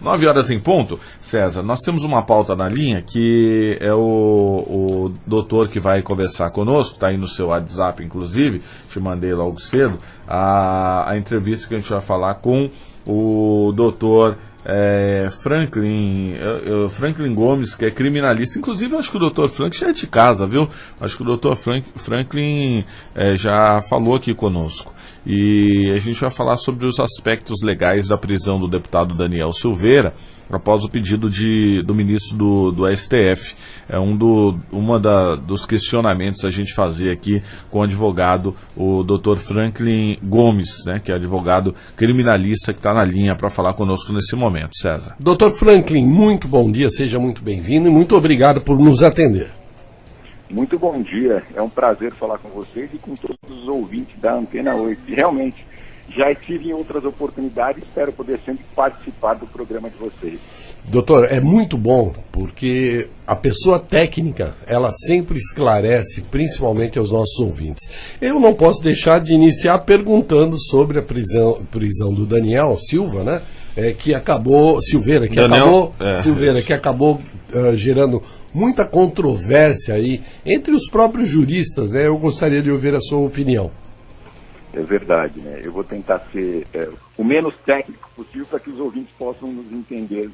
9h em ponto. César, nós temos uma pauta na linha que é o doutor que vai conversar conosco, está aí no seu WhatsApp, inclusive, te mandei logo cedo, a entrevista que a gente vai falar com o doutor Franklin Gomes, que é criminalista. Inclusive, eu acho que o doutor Franklin já é de casa, viu? Acho que o doutor Franklin já falou aqui conosco. E a gente vai falar sobre os aspectos legais da prisão do deputado Daniel Silveira, após o pedido do ministro do STF. É dos questionamentos a gente fazer aqui com o advogado, o Dr. Franklin Gomes, né, que é advogado criminalista que está na linha para falar conosco nesse momento. César. Dr. Franklin, muito bom dia, seja muito bem-vindo e muito obrigado por nos atender. Muito bom dia, é um prazer falar com vocês e com todos os ouvintes da Antena 8. E realmente, já tive em outras oportunidades, espero poder sempre participar do programa de vocês. Doutor, é muito bom, porque a pessoa técnica, ela sempre esclarece, principalmente aos nossos ouvintes. Eu não posso deixar de iniciar perguntando sobre a prisão do Daniel Silva, né? Silveira, que acabou gerando muita controvérsia aí entre os próprios juristas, né? Eu gostaria de ouvir a sua opinião. É verdade, né? Eu vou tentar ser o menos técnico possível para que os ouvintes possam nos entender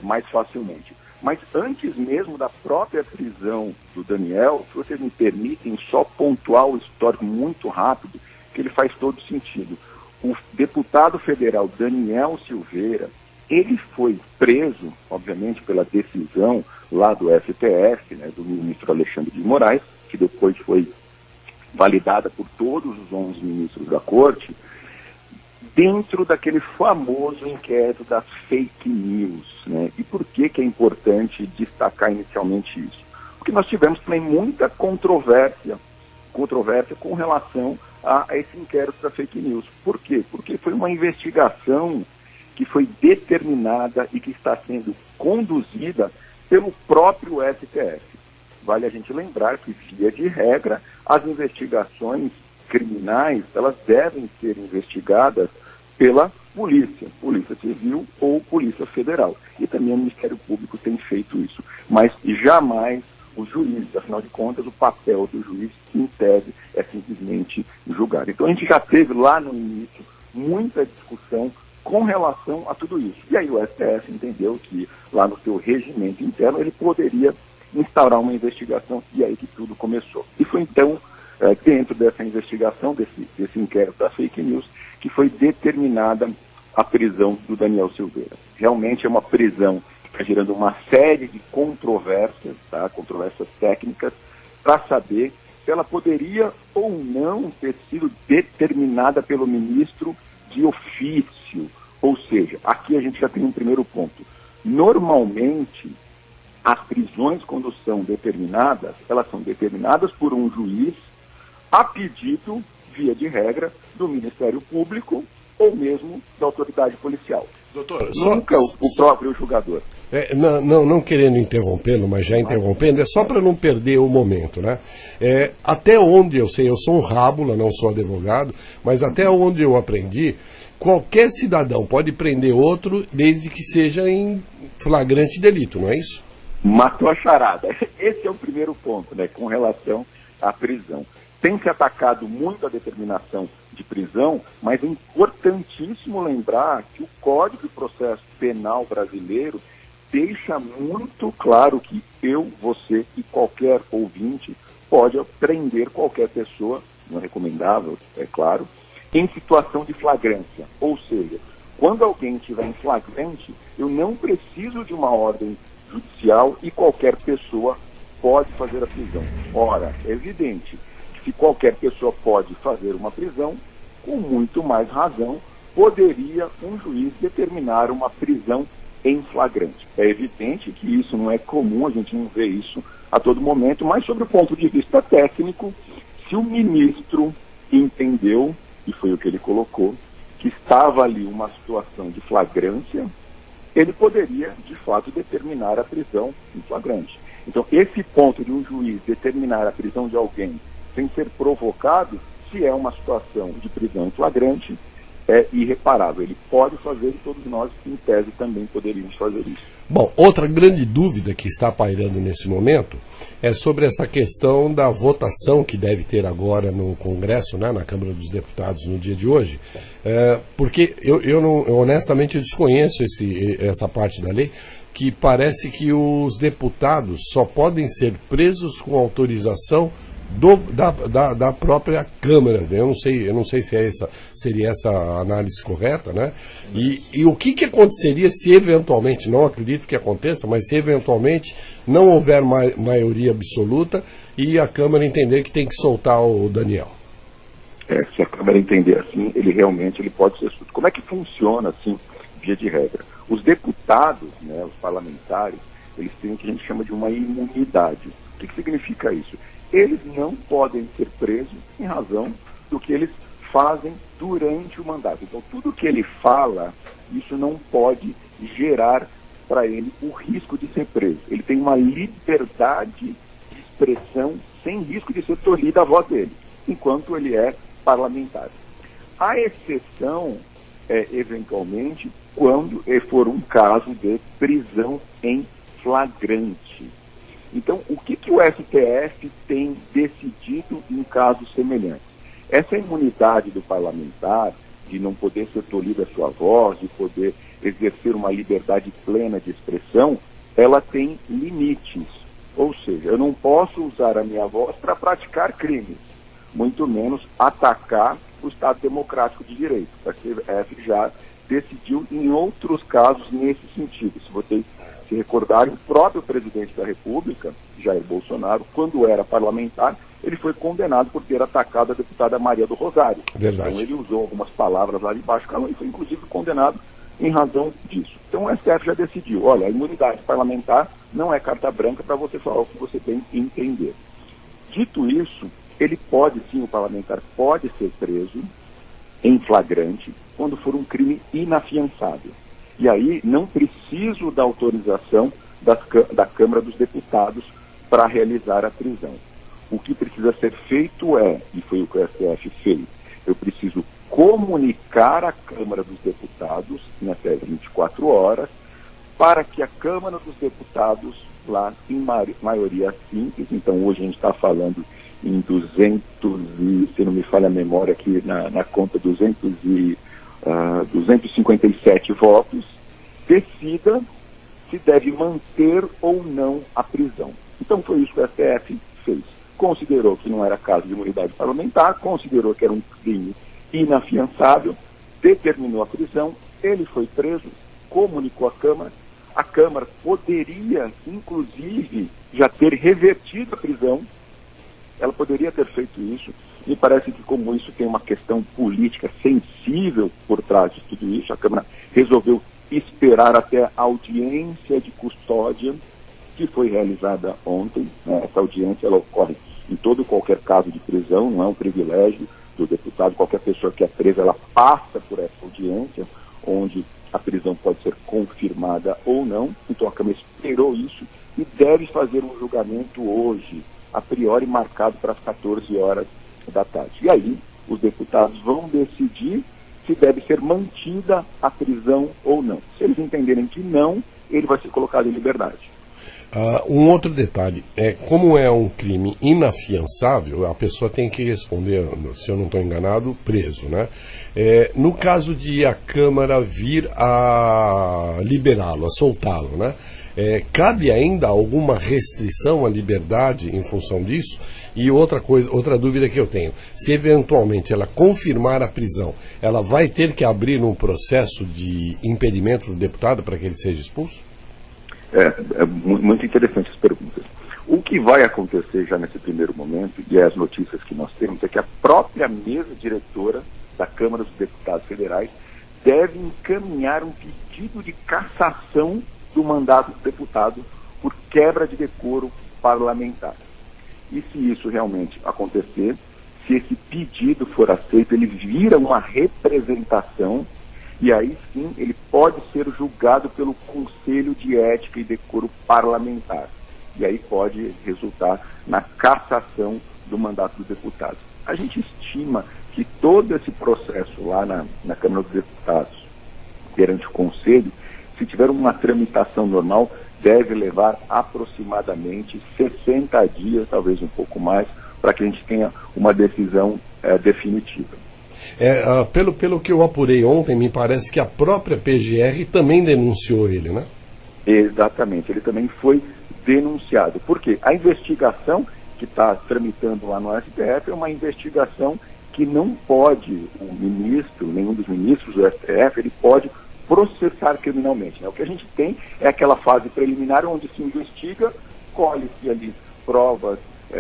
mais facilmente. Mas antes mesmo da própria prisão do Daniel, se vocês me permitem só pontuar o histórico muito rápido, que ele faz todo sentido. O deputado federal Daniel Silveira, ele foi preso, obviamente, pela decisão lá do STF, né, do ministro Alexandre de Moraes, que depois foi validada por todos os 11 ministros da corte, dentro daquele famoso inquérito das fake news, né? E por que é importante destacar inicialmente isso? Porque nós tivemos também muita controvérsia com relação a esse inquérito da fake news. Por quê? Porque foi uma investigação que foi determinada e que está sendo conduzida pelo próprio STF. Vale a gente lembrar que, via de regra, as investigações criminais, elas devem ser investigadas pela polícia civil ou polícia federal. E também o Ministério Público tem feito isso. Mas jamais os juízes, afinal de contas, o papel do juiz, em tese, é simplesmente julgar. Então a gente já teve lá no início muita discussão com relação a tudo isso. E aí o STF entendeu que lá no seu regimento interno ele poderia instaurar uma investigação, e aí que tudo começou. E foi então, dentro dessa investigação, desse inquérito da fake news, que foi determinada a prisão do Daniel Silveira. Realmente é uma prisão que está gerando uma série de controvérsias, tá? Controvérsias técnicas, para saber se ela poderia ou não ter sido determinada pelo ministro de ofício. Ou seja, aqui a gente já tem um primeiro ponto. Normalmente, as prisões, quando são determinadas, elas são determinadas por um juiz a pedido, via de regra, do Ministério Público ou mesmo da autoridade policial. Doutor, nunca o próprio julgador. Não querendo interrompê-lo, mas já interrompendo, é só para não perder o momento, né? Até onde eu sei, eu sou um rábula, não sou advogado, mas até onde eu aprendi, qualquer cidadão pode prender outro desde que seja em flagrante delito, não é isso? Matou a charada. Esse é o primeiro ponto, né, com relação à prisão. Tem se atacado muito a determinação de prisão, mas é importantíssimo lembrar que o Código de Processo Penal brasileiro deixa muito claro que eu, você e qualquer ouvinte pode prender qualquer pessoa, não é recomendável, é claro, em situação de flagrância. Ou seja, quando alguém estiver em flagrante, eu não preciso de uma ordem judicial e qualquer pessoa pode fazer a prisão. Ora, é evidente que se qualquer pessoa pode fazer uma prisão, com muito mais razão, poderia um juiz determinar uma prisão em flagrante. É evidente que isso não é comum, a gente não vê isso a todo momento, mas sobre o ponto de vista técnico, se o ministro entendeu, e foi o que ele colocou, que estava ali uma situação de flagrância, ele poderia, de fato, determinar a prisão em flagrante. Então, esse ponto de um juiz determinar a prisão de alguém sem ser provocado, se é uma situação de prisão em flagrante, é irreparável. Ele pode fazer e todos nós, em tese, também poderíamos fazer isso. Bom, outra grande dúvida que está pairando nesse momento é sobre essa questão da votação que deve ter agora no Congresso, né, na Câmara dos Deputados no dia de hoje, porque eu honestamente eu desconheço essa parte da lei, que parece que os deputados só podem ser presos com autorização da própria Câmara. Eu não sei se seria essa a análise correta, né? E o que aconteceria se eventualmente, não acredito que aconteça, mas se eventualmente não houver maioria absoluta e a Câmara entender que tem que soltar o Daniel? Se a Câmara entender assim, ele pode ser solto. Como é que funciona assim, via de regra? Os deputados, né, os parlamentares, eles têm o que a gente chama de uma imunidade. O que significa isso? Eles não podem ser presos em razão do que eles fazem durante o mandato. Então, tudo que ele fala, isso não pode gerar para ele o risco de ser preso. Ele tem uma liberdade de expressão sem risco de ser tolhida a voz dele, enquanto ele é parlamentar. A exceção é, eventualmente, quando for um caso de prisão em flagrante. Então, o que o STF tem decidido em casos semelhantes? Essa imunidade do parlamentar, de não poder ser tolhida a sua voz, de poder exercer uma liberdade plena de expressão, ela tem limites. Ou seja, eu não posso usar a minha voz para praticar crimes, muito menos atacar o Estado Democrático de Direito. O STF já decidiu em outros casos nesse sentido. Se vocês se recordarem, o próprio presidente da República, Jair Bolsonaro, quando era parlamentar, ele foi condenado por ter atacado a deputada Maria do Rosário. Verdade. Então ele usou algumas palavras lá de baixo calão e foi inclusive condenado em razão disso. Então o STF já decidiu, olha, a imunidade parlamentar não é carta branca para você falar o que você tem que entender. Dito isso, ele pode sim, o parlamentar pode ser preso em flagrante quando for um crime inafiançável. E aí não preciso da autorização da Câmara dos Deputados para realizar a prisão. O que precisa ser feito e foi o que o STF fez, eu preciso comunicar à Câmara dos Deputados, em até 24 horas, para que a Câmara dos Deputados, lá em maioria simples, então hoje a gente está falando em 200 e, se não me falha a memória aqui na conta, 257 votos, decida se deve manter ou não a prisão. Então foi isso que o STF fez. Considerou que não era caso de imunidade parlamentar, considerou que era um crime inafiançável, determinou a prisão, ele foi preso, comunicou a Câmara poderia, inclusive, já ter revertido a prisão, ela poderia ter feito isso. Me parece que, como isso tem uma questão política sensível por trás de tudo isso, a Câmara resolveu esperar até a audiência de custódia, que foi realizada ontem. Essa audiência ela ocorre em todo e qualquer caso de prisão, não é um privilégio do deputado. Qualquer pessoa que é presa, ela passa por essa audiência, onde a prisão pode ser confirmada ou não. Então a Câmara esperou isso e deve fazer um julgamento hoje, a priori marcado para as 14 horas da tarde. E aí os deputados vão decidir se deve ser mantida a prisão ou não. Se eles entenderem que não, ele vai ser colocado em liberdade. Um outro detalhe, como é um crime inafiançável, a pessoa tem que responder, se eu não estou enganado, preso, né? No caso de a Câmara vir a liberá-lo, a soltá-lo, né? Cabe ainda alguma restrição à liberdade em função disso? E outra dúvida que eu tenho, se eventualmente ela confirmar a prisão, ela vai ter que abrir um processo de impedimento do deputado para que ele seja expulso? É muito interessante as perguntas. O que vai acontecer já nesse primeiro momento, e as notícias que nós temos, é que a própria mesa diretora da Câmara dos Deputados Federais deve encaminhar um pedido de cassação do mandato do deputado por quebra de decoro parlamentar. E se isso realmente acontecer, se esse pedido for aceito, ele vira uma representação. E aí sim ele pode ser julgado pelo Conselho de Ética e Decoro Parlamentar. E aí pode resultar na cassação do mandato do deputado. A gente estima que todo esse processo lá na Câmara dos Deputados, perante o Conselho, se tiver uma tramitação normal, deve levar aproximadamente 60 dias, talvez um pouco mais, para que a gente tenha uma decisão definitiva. Pelo que eu apurei ontem, me parece que a própria PGR também denunciou ele, né? Exatamente, ele também foi denunciado. Por quê? A investigação que está tramitando lá no STF é uma investigação que não pode o ministro, nenhum dos ministros do STF, ele pode processar criminalmente, né? O que a gente tem é aquela fase preliminar onde se investiga, colhe-se ali provas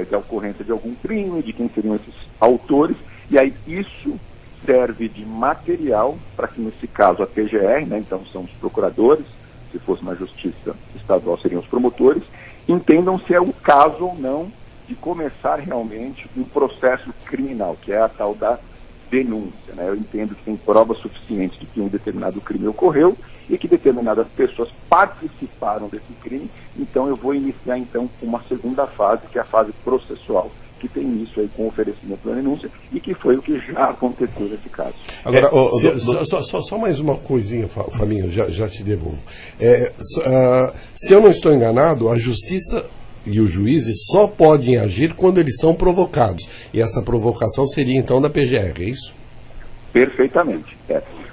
de ocorrência de algum crime, de quem seriam esses autores, e aí isso serve de material para que, nesse caso, a PGR, né, então são os procuradores, se fosse na Justiça Estadual seriam os promotores, entendam se é o caso ou não de começar realmente um processo criminal, que é a tal da denúncia, né? Eu entendo que tem provas suficientes de que um determinado crime ocorreu e que determinadas pessoas participaram desse crime, então eu vou iniciar então uma segunda fase, que é a fase processual, que tem início aí com o oferecimento da denúncia e que foi o que já aconteceu nesse caso. Agora, só mais uma coisinha, Fabinho, já te devolvo. Se eu não estou enganado, a Justiça e os juízes só podem agir quando eles são provocados. E essa provocação seria então da PGR, é isso? Perfeitamente.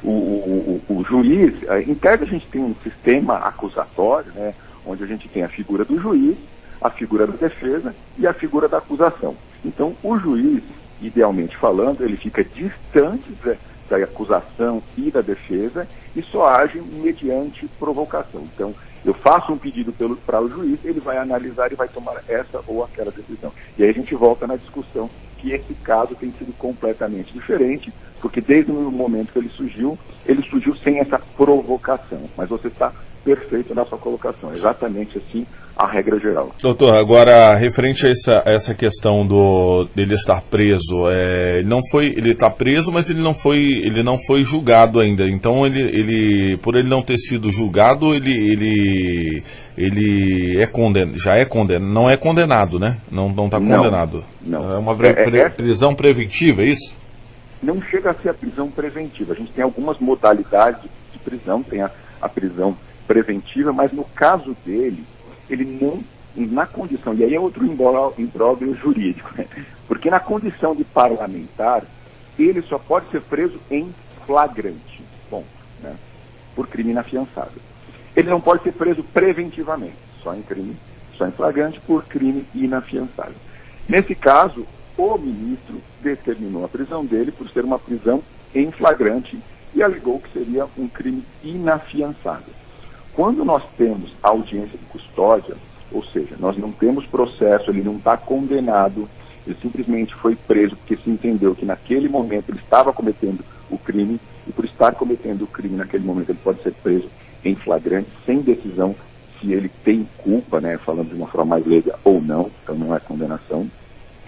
O juiz, em tese a gente tem um sistema acusatório, né, onde a gente tem a figura do juiz, a figura da defesa e a figura da acusação. Então, o juiz, idealmente falando, ele fica distante da acusação e da defesa e só age mediante provocação. Então, eu faço um pedido para o juiz, ele vai analisar e vai tomar essa ou aquela decisão. E aí a gente volta na discussão que esse caso tem sido completamente diferente, porque desde o momento que ele surgiu sem essa provocação. Mas você está perfeito na sua colocação, exatamente assim a regra geral. Doutor, agora referente a essa questão dele estar preso, ele está preso, mas ele não foi julgado ainda. Então por ele não ter sido julgado, ele é condenado, não é condenado, né? Não está condenado. Não. É uma prisão preventiva, é isso? Não chega a ser a prisão preventiva. A gente tem algumas modalidades de prisão, tem a prisão preventiva, mas no caso dele, ele não, na condição, e aí é outro imbróglio jurídico, né? Porque na condição de parlamentar, ele só pode ser preso em flagrante, né? Por crime inafiançável. Ele não pode ser preso preventivamente, só em flagrante por crime inafiançável. Nesse caso, o ministro determinou a prisão dele por ser uma prisão em flagrante e alegou que seria um crime inafiançável. Quando nós temos audiência de custódia, ou seja, nós não temos processo, ele não está condenado, ele simplesmente foi preso porque se entendeu que naquele momento ele estava cometendo o crime, e por estar cometendo o crime naquele momento ele pode ser preso em flagrante, sem decisão se ele tem culpa, né, falando de uma forma mais leiga ou não, então não é condenação.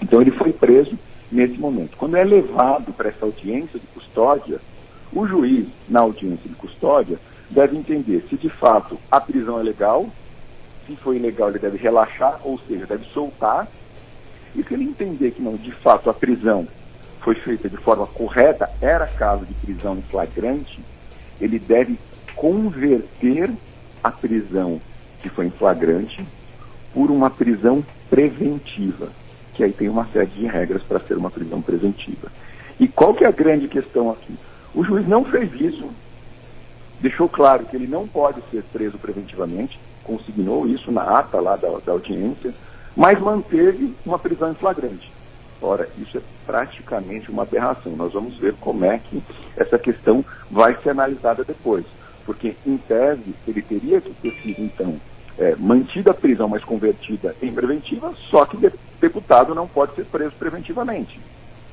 Então ele foi preso nesse momento. Quando é levado para essa audiência de custódia, o juiz, na audiência de custódia, deve entender se de fato a prisão é legal, se for ilegal ele deve relaxar, ou seja, deve soltar, e se ele entender que não, de fato a prisão foi feita de forma correta, era caso de prisão em flagrante, ele deve converter a prisão que foi em flagrante por uma prisão preventiva, que aí tem uma série de regras para ser uma prisão preventiva. E qual que é a grande questão aqui? O juiz não fez isso, deixou claro que ele não pode ser preso preventivamente, consignou isso na ata lá da audiência, mas manteve uma prisão em flagrante. Ora, isso é praticamente uma aberração. Nós vamos ver como é que essa questão vai ser analisada depois. Porque, em tese, ele teria que ter sido, então, mantida a prisão, mas convertida em preventiva, só que deputado não pode ser preso preventivamente.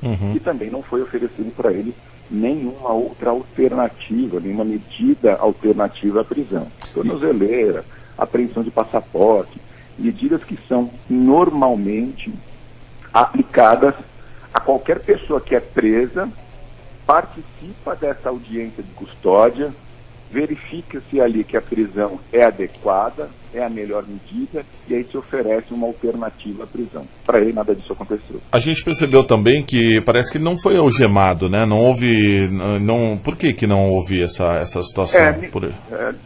Uhum. E também não foi oferecido para ele nenhuma outra alternativa, nenhuma medida alternativa à prisão. Tornozeleira, apreensão de passaporte, medidas que são normalmente aplicadas a qualquer pessoa que é presa, participa dessa audiência de custódia verifica-se ali que a prisão é adequada, é a melhor medida, e aí se oferece uma alternativa à prisão. Para ele, nada disso aconteceu. A gente percebeu também que parece que ele não foi algemado, né? Não houve... Por que não houve essa situação?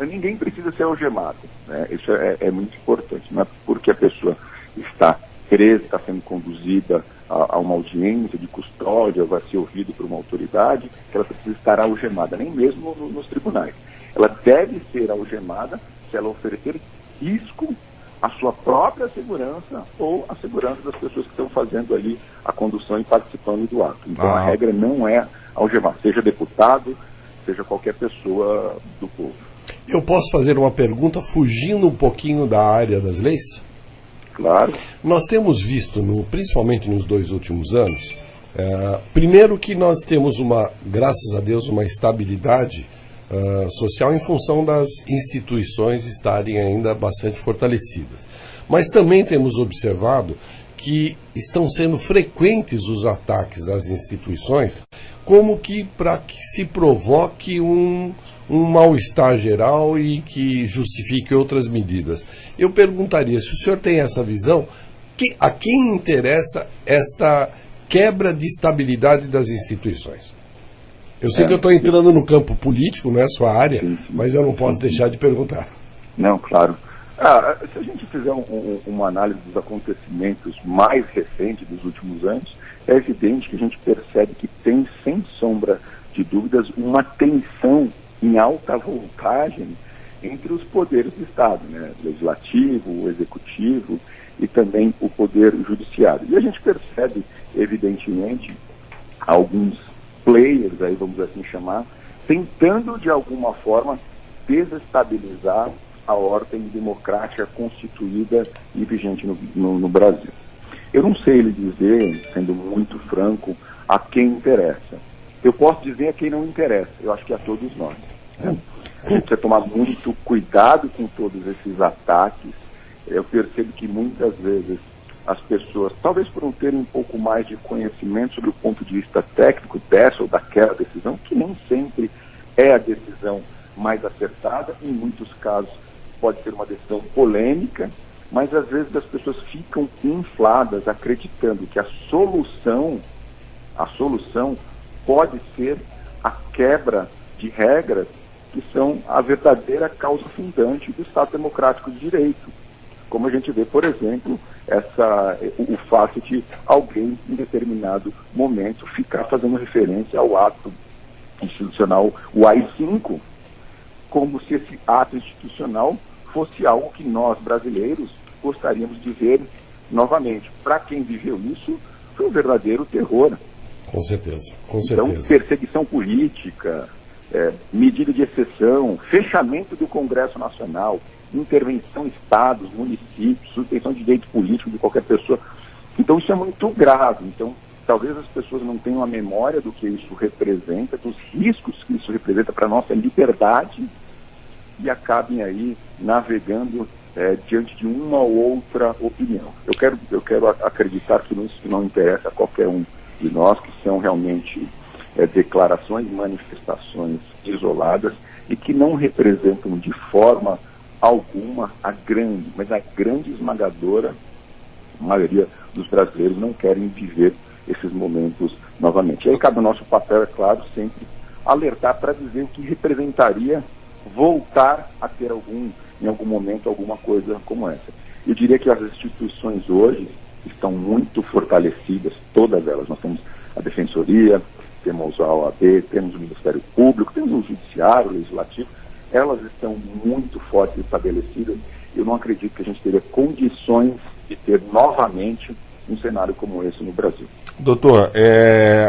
Ninguém precisa ser algemado, né? Isso é muito importante. Não é porque a pessoa está presa, está sendo conduzida a uma audiência de custódia, vai ser ouvida por uma autoridade, que ela precisa estar algemada, nem mesmo nos tribunais. Ela deve ser algemada se ela oferecer risco à sua própria segurança ou à segurança das pessoas que estão fazendo ali a condução e participando do ato. Então a regra não é algemar, seja deputado, seja qualquer pessoa do povo. Eu posso fazer uma pergunta fugindo um pouquinho da área das leis? Claro. Nós temos visto, principalmente nos 2 últimos anos, primeiro que nós temos graças a Deus, uma estabilidade social em função das instituições estarem ainda bastante fortalecidas. Mas também temos observado que estão sendo frequentes os ataques às instituições, como que para que se provoque um mal-estar geral e que justifique outras medidas. Eu perguntaria, se o senhor tem essa visão, a quem interessa esta quebra de estabilidade das instituições? Eu sei que eu estou entrando no campo político, não é a sua área, mas eu não posso deixar de perguntar. Não, claro. Se a gente fizer uma análise dos acontecimentos mais recentes dos últimos anos, é evidente que a gente percebe que tem, sem sombra de dúvidas, uma tensão em alta voltagem entre os poderes do Estado, né? Legislativo, o executivo e também o poder judiciário. E a gente percebe, evidentemente, alguns players, aí vamos assim chamar, tentando de alguma forma desestabilizar a ordem democrática constituída e vigente no Brasil. Eu não sei lhe dizer, sendo muito franco, a quem interessa. Eu posso dizer a quem não interessa, eu acho que a todos nós. Né? A gente precisa tomar muito cuidado com todos esses ataques. Eu percebo que muitas vezes as pessoas, talvez por não terem um pouco mais de conhecimento sobre o ponto de vista técnico dessa ou daquela decisão, que nem sempre é a decisão mais acertada, em muitos casos pode ser uma decisão polêmica, mas às vezes as pessoas ficam infladas acreditando que a solução pode ser a quebra de regras que são a verdadeira causa fundante do Estado Democrático de Direito. Como a gente vê, por exemplo, o fato de alguém, em determinado momento, ficar fazendo referência ao ato institucional, o AI-5, como se esse ato institucional fosse algo que nós, brasileiros, gostaríamos de ver novamente. Para quem viveu isso, foi um verdadeiro terror. Com certeza, com certeza. Então, perseguição política, medida de exceção, fechamento do Congresso Nacional, intervenção em estados, municípios, suspensão de direito político de qualquer pessoa. Então isso é muito grave. Então talvez as pessoas não tenham a memória do que isso representa, dos riscos que isso representa para a nossa liberdade e acabem aí navegando diante de uma ou outra opinião. Eu quero acreditar que isso não interessa a qualquer um de nós, que são realmente declarações, manifestações isoladas e que não representam de forma alguma a grande esmagadora maioria dos brasileiros não querem viver esses momentos novamente. E aí cabe o nosso papel, é claro, sempre alertar para dizer o que representaria voltar a ter em algum momento alguma coisa como essa. Eu diria que as instituições hoje estão muito fortalecidas, todas elas. Nós temos a Defensoria, temos a OAB, temos o Ministério Público, temos o Judiciário, o Legislativo. Elas estão muito fortes e estabelecidas. Eu não acredito que a gente teria condições de ter novamente um cenário como esse no Brasil. Doutor,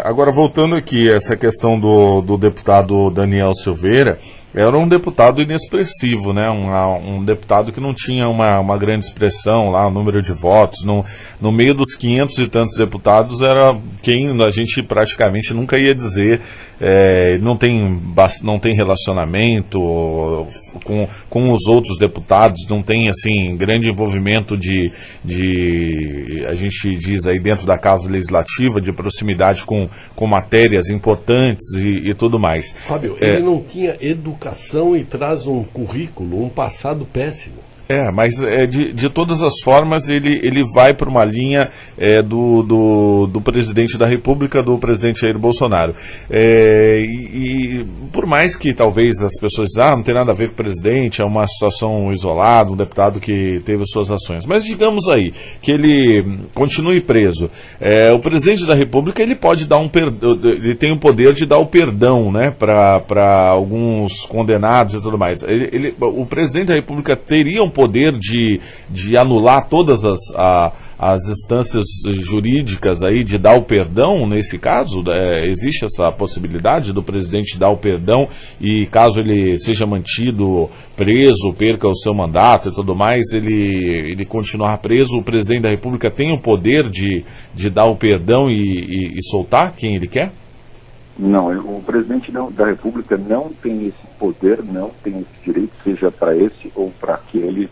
agora voltando aqui a essa questão do deputado Daniel Silveira, era um deputado inexpressivo, né? Um deputado que não tinha uma grande expressão lá, o número de votos. No meio dos 500 e tantos deputados, era quem a gente praticamente nunca ia dizer, não tem relacionamento com os outros deputados, não tem assim grande envolvimento de a gente diz aí dentro da Casa Legislativa, de proximidade com matérias importantes e tudo mais. Fábio, ele não tinha educação educação e traz um currículo, um passado péssimo. Mas de todas as formas ele vai para uma linha do presidente da República, do presidente Jair Bolsonaro. E por mais que talvez as pessoas dizem, não tem nada a ver com o presidente, é uma situação isolada, um deputado que teve suas ações. Mas digamos aí que ele continue preso. O presidente da República ele pode dar ele tem o poder de dar o perdão, né, para alguns condenados e tudo mais. O presidente da República teria um poder de anular todas as instâncias jurídicas aí, de dar o perdão nesse caso? Existe essa possibilidade do presidente dar o perdão e caso ele seja mantido preso, perca o seu mandato e tudo mais, ele continuar preso, o presidente da República tem o poder de dar o perdão e soltar quem ele quer? Não, o presidente da República não tem esse poder, não tem esse direito, seja para esse ou para aquele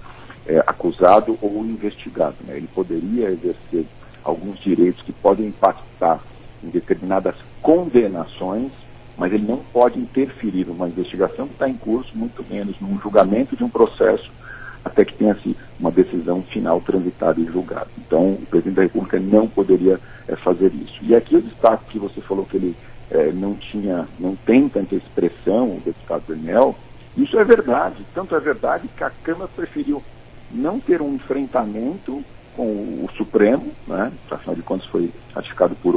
acusado ou investigado, né? Ele poderia exercer alguns direitos que podem impactar em determinadas condenações, mas ele não pode interferir numa investigação que está em curso, muito menos num julgamento de um processo, até que tenha-se uma decisão final transitada e julgada. Então, o presidente da República não poderia fazer isso. E aqui o destaque que você falou que ele não tem tanta expressão, o deputado Daniel, isso é verdade. Tanto é verdade que a Câmara preferiu não ter um enfrentamento com o Supremo, né? Afinal de contas foi ratificado por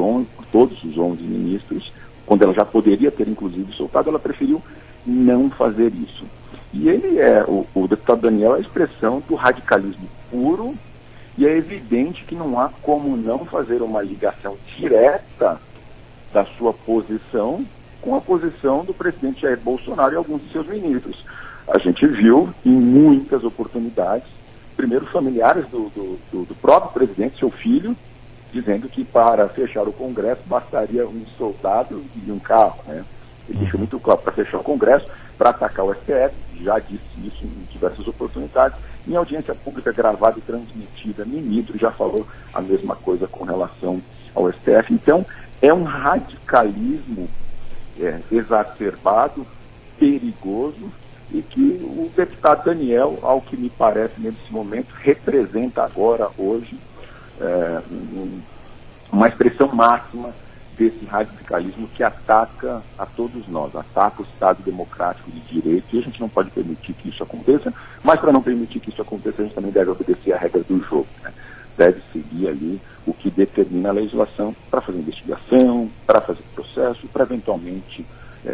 todos os 11 ministros, quando ela já poderia ter inclusive soltado, ela preferiu não fazer isso. E ele o deputado Daniel é a expressão do radicalismo puro, e é evidente que não há como não fazer uma ligação direta da sua posição com a posição do presidente Jair Bolsonaro e alguns de seus ministros. A gente viu em muitas oportunidades, primeiro familiares do próprio presidente, seu filho, dizendo que para fechar o Congresso bastaria um soldado e um carro, né? Ele deixou muito claro, para fechar o Congresso, para atacar o STF, já disse isso em diversas oportunidades, em audiência pública gravada e transmitida, ministro já falou a mesma coisa com relação ao STF. Então, é um radicalismo exacerbado, perigoso, e que o deputado Daniel, ao que me parece nesse momento, representa agora, hoje, uma expressão máxima desse radicalismo que ataca a todos nós, ataca o Estado democrático de direito, e a gente não pode permitir que isso aconteça, mas para não permitir que isso aconteça, a gente também deve obedecer à regra do jogo, né? Deve seguir ali o que determina a legislação para fazer investigação, para fazer processo, para eventualmente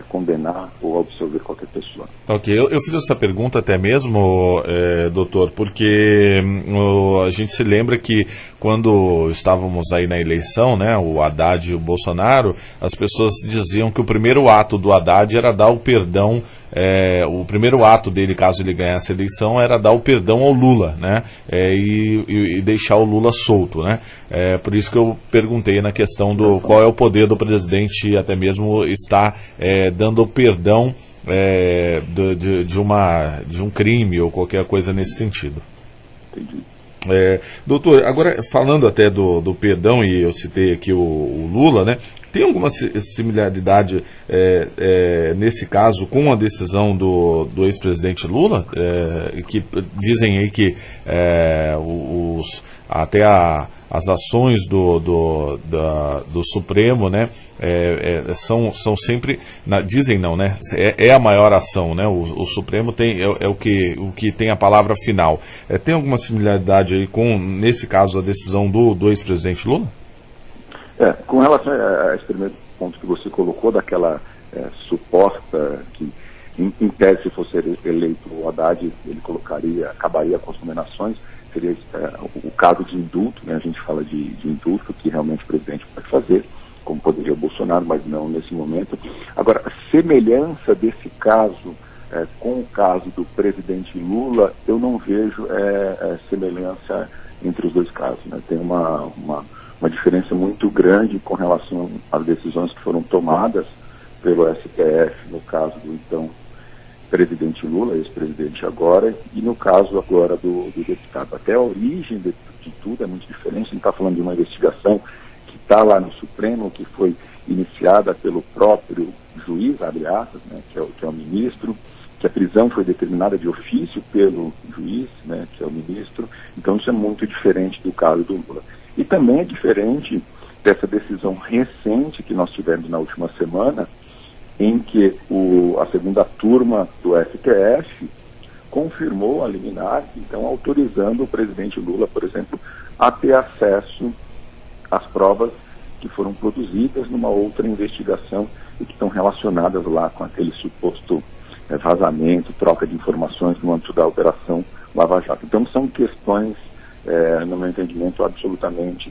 condenar ou absolver qualquer pessoa. Ok, eu fiz essa pergunta até mesmo, doutor, porque a gente se lembra que quando estávamos aí na eleição, né, o Haddad e o Bolsonaro, as pessoas diziam que o primeiro ato do Haddad era dar o perdão, o primeiro ato dele, caso ele ganhasse a eleição, era dar o perdão ao Lula, né, e deixar o Lula solto, né. Por isso que eu perguntei na questão do qual é o poder do presidente, até mesmo estar dando perdão de um crime ou qualquer coisa nesse sentido. Entendi. Doutor, agora falando até do perdão, e eu citei aqui o Lula, né? Tem alguma similaridade nesse caso com a decisão do ex-presidente Lula? Que dizem aí que até as ações do Supremo, né, são sempre, dizem não, né, é a maior ação, né, o Supremo é o que tem a palavra final. Tem alguma similaridade aí nesse caso, a decisão do ex-presidente Lula? Com relação a esse primeiro ponto que você colocou, daquela suposta que, em tese, se fosse eleito o Haddad, ele acabaria com as condenações, seria o caso de indulto, né? A gente fala de indulto, que realmente o presidente pode fazer, como poderia o Bolsonaro, mas não nesse momento. Agora, a semelhança desse caso com o caso do presidente Lula, eu não vejo semelhança entre os dois casos, né? Tem uma diferença muito grande com relação às decisões que foram tomadas pelo STF, no caso do então presidente Lula, ex-presidente agora, e no caso agora do deputado. Até a origem de tudo é muito diferente. A gente está falando de uma investigação que está lá no Supremo, que foi iniciada pelo próprio juiz, abre aspas, né, que é o ministro, que a prisão foi determinada de ofício pelo juiz, né, que é o ministro. Então isso é muito diferente do caso do Lula. E também é diferente dessa decisão recente que nós tivemos na última semana, em que a segunda turma do STF confirmou a liminar, então autorizando o presidente Lula, por exemplo, a ter acesso às provas que foram produzidas numa outra investigação e que estão relacionadas lá com aquele suposto vazamento, troca de informações no âmbito da Operação Lava Jato. Então são questões, no meu entendimento, absolutamente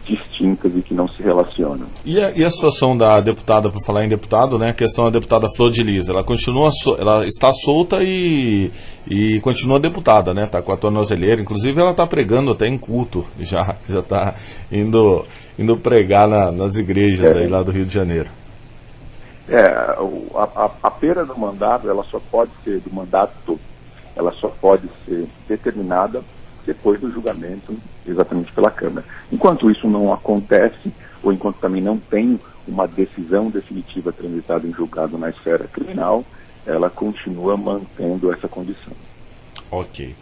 distintas e que não se relacionam. E a situação da deputada, por falar em deputado, né, a questão da deputada Flor de Lis, ela continua, ela está solta e continua deputada, né, está com a tornozeleira, inclusive ela está pregando até em culto, já está indo pregar nas igrejas aí lá do Rio de Janeiro. A perda do mandato, ela só pode ser, do mandato, ela só pode ser determinada depois do julgamento exatamente pela Câmara. Enquanto isso não acontece, ou enquanto também não tem uma decisão definitiva tramitada em julgado na esfera criminal, ela continua mantendo essa condição. Ok.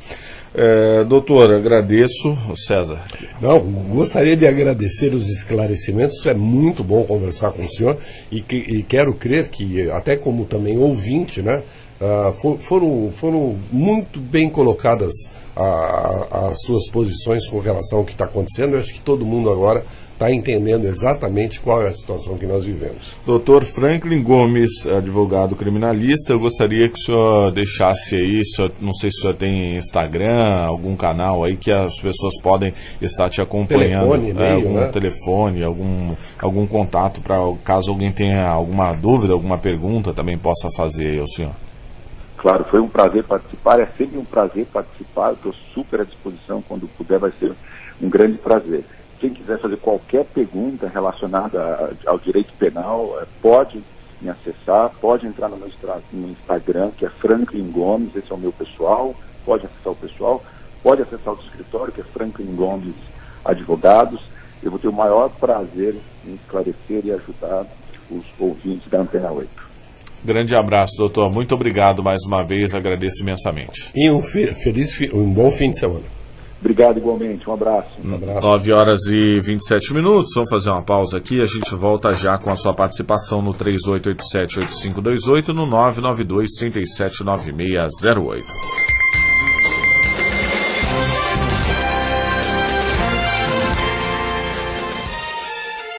Doutor, agradeço. César. Não, gostaria de agradecer os esclarecimentos, é muito bom conversar com o senhor e quero crer que, até como também ouvinte, né, foram muito bem colocadas as suas posições com relação ao que está acontecendo. Eu acho que todo mundo agora está entendendo exatamente qual é a situação que nós vivemos. Doutor Franklin Gomes, advogado criminalista, eu gostaria que o senhor deixasse aí, não sei se o senhor tem Instagram, algum canal aí que as pessoas podem estar te acompanhando. Telefone, e-mail, algum né? telefone, algum contato, para caso alguém tenha alguma dúvida, alguma pergunta, também possa fazer aí ao senhor. Claro, foi um prazer participar, é sempre um prazer participar, eu estou super à disposição, quando puder vai ser um grande prazer. Quem quiser fazer qualquer pergunta relacionada ao direito penal, pode me acessar, pode entrar no meu Instagram, que é Franklin Gomes, esse é o meu pessoal, pode acessar o pessoal, pode acessar o escritório, que é Franklin Gomes Advogados. Eu vou ter o maior prazer em esclarecer e ajudar os ouvintes da Antena 8. Grande abraço, doutor. Muito obrigado mais uma vez, agradeço imensamente. E um bom fim de semana. Obrigado igualmente, um abraço. 9h27. Vamos fazer uma pausa aqui, a gente volta já com a sua participação no 3887-8528, no 992-379608.